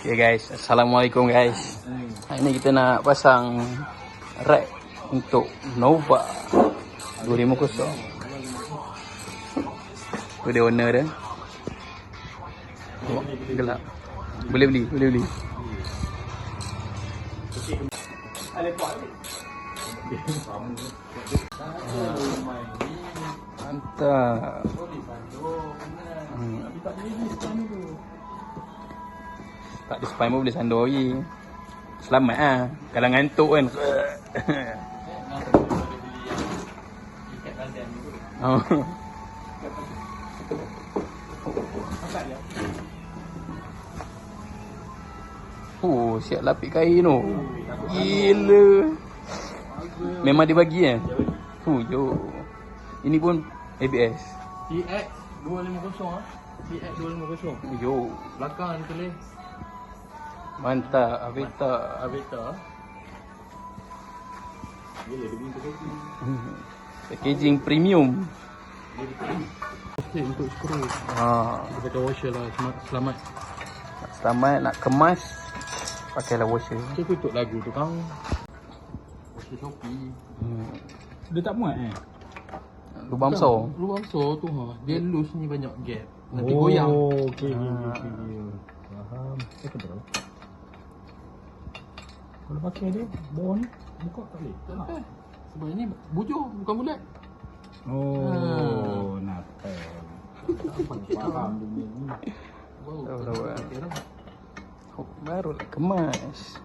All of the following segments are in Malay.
Okay guys, Assalamualaikum guys. Hari ni kita nak pasang rack untuk Nova 250. Tu dia owner dia. Oh, gelap. Boleh beli. Mantap. Tak ada spine pun boleh sandur lagi. Selamat lah. Kalau ngantuk kan. Siap lapik kain tu. Gila. Memang dia bagi kan? Yo. Ini pun ABS. TX 250 TX 250. Yo. Belakang tulis Mantap, Avita. Gila dia bintang packaging. Packaging premium. Okey untuk skru. Dia pakai washer lah, Selamat nak kemas, pakailah washer. Kita tutup lagu tu kau. Washer Shopee. Dia tak muat Lubang besar. Lubang besar tu dia loose ni banyak gap. Nanti goyang. Okey. Faham. Apa tu? Kalau pakai dia, bawah ni buka tak boleh. Tak nak. Sebab ni bujur bukan bulat. Nampak. Faham dunia ni. Baru nak kemas.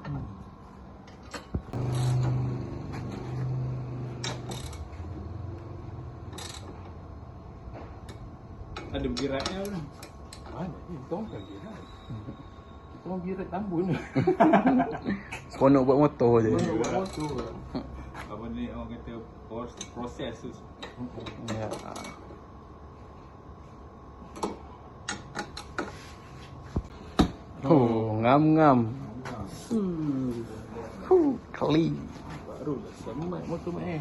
Ada beratnya kan? Mana ni? Tong kan dia. Tong birat tambun. Seronok buat motor je. Buat motor. Apa ni orang kata proses tu. Ya. Ngam. Clean. Baru lah semat motor mak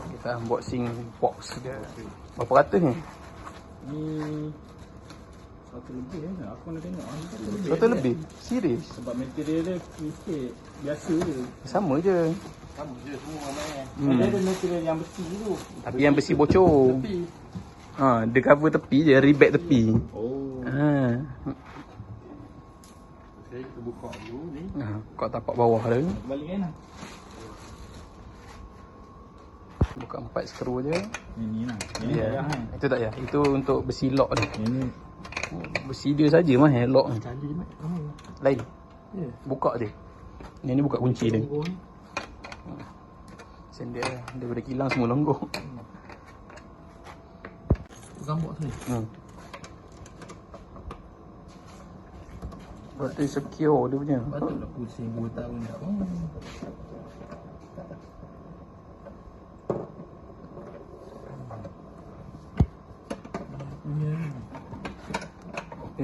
Kita unboxing box dia. Berapa ratus ni? Ni 100 lebih Aku nak tengok 100 lebih? Serius? Sebab material dia sikit biasa je. Sama je. sama je semua mak Dia ada material yang besi tu. Tapi yang besi bocor. Tepi. Dia cover tepi je, rebag tepi. Saya kita buka dulu ni. Kau tapak bawah dia. Balik kan? Buka 4 skru je. Ini lah. Ini Ya. dah kan? Itu tak ya. Itu untuk besi lock ni. Ini Besi dia saja mah lock ni. Cari mak. Lain. Ya. Buka je. Ni buka kunci dia. Tunggu ni. Sen dia daripada kilang semua longgok. Gambok sini. Berarti secure dia punya. Patutlah pusing 2 tahun dah.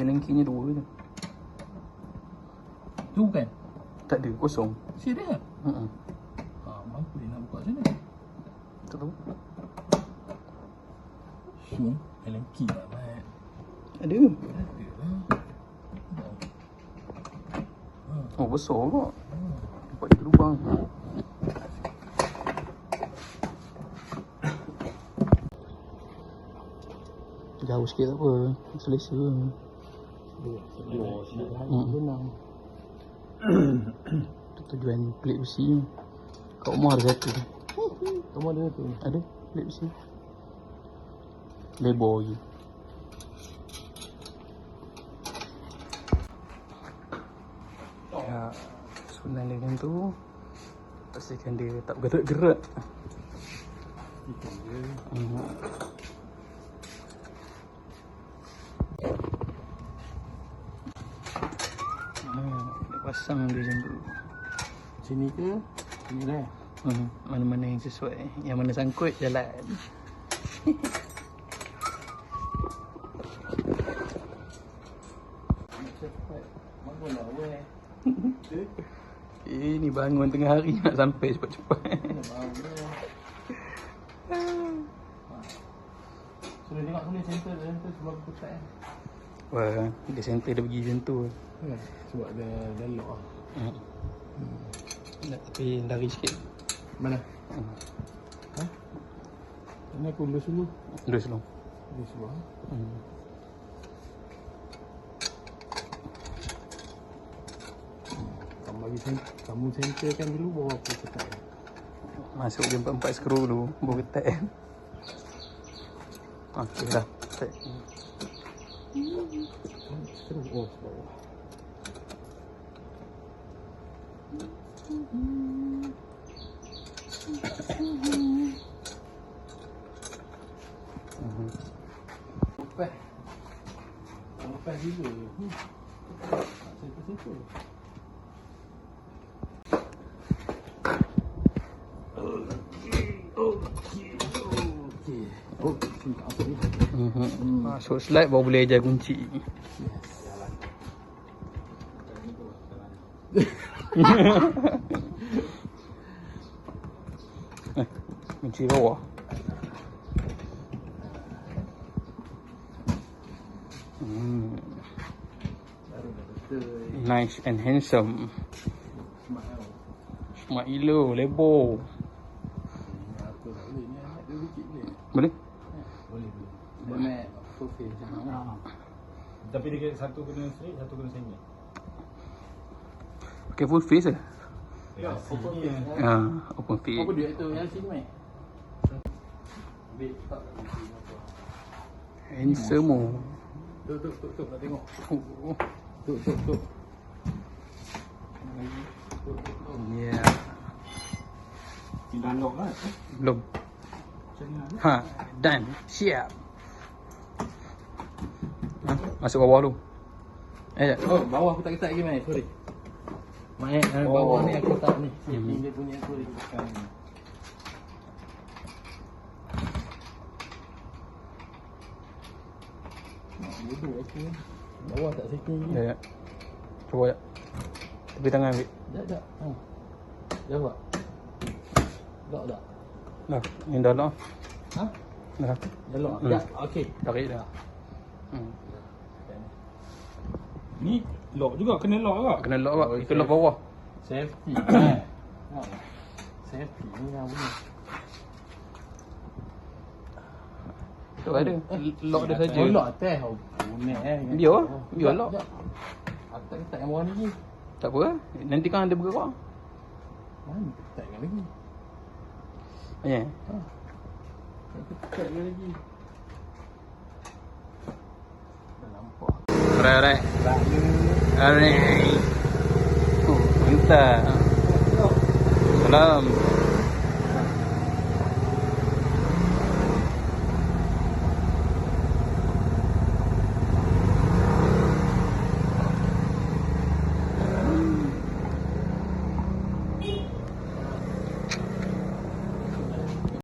Lengkinya 2 je. Tu kan? Tak ada, kosong. Serius? Hmm. Mampu dia nak buka sini. Tak tahu. Syum, LNK lah mat. Ada. Oh, besar kok. Nampak dia lubang. Jauh sikit tak apa. Selesa. Benang. Itu tujuan pelik besi. Kat rumah ada satu. Kamu ada tu? Ada pelik besi. Label je. Ya, sunan dia macam tu. Pastikan dia tak bergerak-gerak. Dia pasang dia macam tu. Sini ke? Sini dah. Mana-mana yang sesuai. Yang mana sangkut jalan. Cepat. Bangunlah weh. Ini bangun tengah hari nak sampai cepat-cepat. Sudah tengok tulis center sebelah kotak Wah, dia center dia pergi macam tu. Kan? Sebab dia lock lah. Tapi lari sikit. Mana? Ha? Ini aku lulus dulu. Lurus dulu. Lulus dulu ha? Kamu center kan dulu bawa aku ketat. Masuk dia 4 skru dulu, baru ketat kan. Okey dah. Ketat. Skru. Oh, bawah. Lepas juga. Situ. Masuk slide baru boleh ajar kunci. Kunci bawah. Nice and handsome. Smart gila, lebo. Boleh? Boleh. Dia nak full face macam mana? Tapi dia satu kena straight, satu kena sengit. Pakai full face ke? Ya, open sini face. ya. Open face. Apa duit tu yang sini mai? Handsome oh. Tuk nak tengok. Oh. Tuk. Yeah. Tinggal lock lah. Belum. Macam ni lah. Ha, done. Siap. Ha, masuk bawah dulu. Jap. Oh, bawah aku tak ketat lagi mai. Sorry. Mai bawah ni aku tak ni. Setting dia punya tu dia tekan. Bodoh aku. Bawah tak setting lagi. Jap. Cuba jap. Tepi tangan ambil. Jap. Ha. Jawab. Lock tak? Dah, ni dah lah. Ha? Dah. Dah lock. Hmm. Ya, okey. Tarik dah. Ni lock juga, kena lock juga. Kena lock awak. Itu lock bawah. Safety. Safety ni yang bunyi. Tu ada. Lock dia saja. Oh, lock atas. Oh, bunek Biar lock. Aku tak ketat yang bawah ni lagi. Tak apa. Nanti kan ada bergerak. Mana ketatkan lagi? Ya. Ha. Aku ketatkan lagi. Dah nampak. Alright. Alright. Mantap. Salam.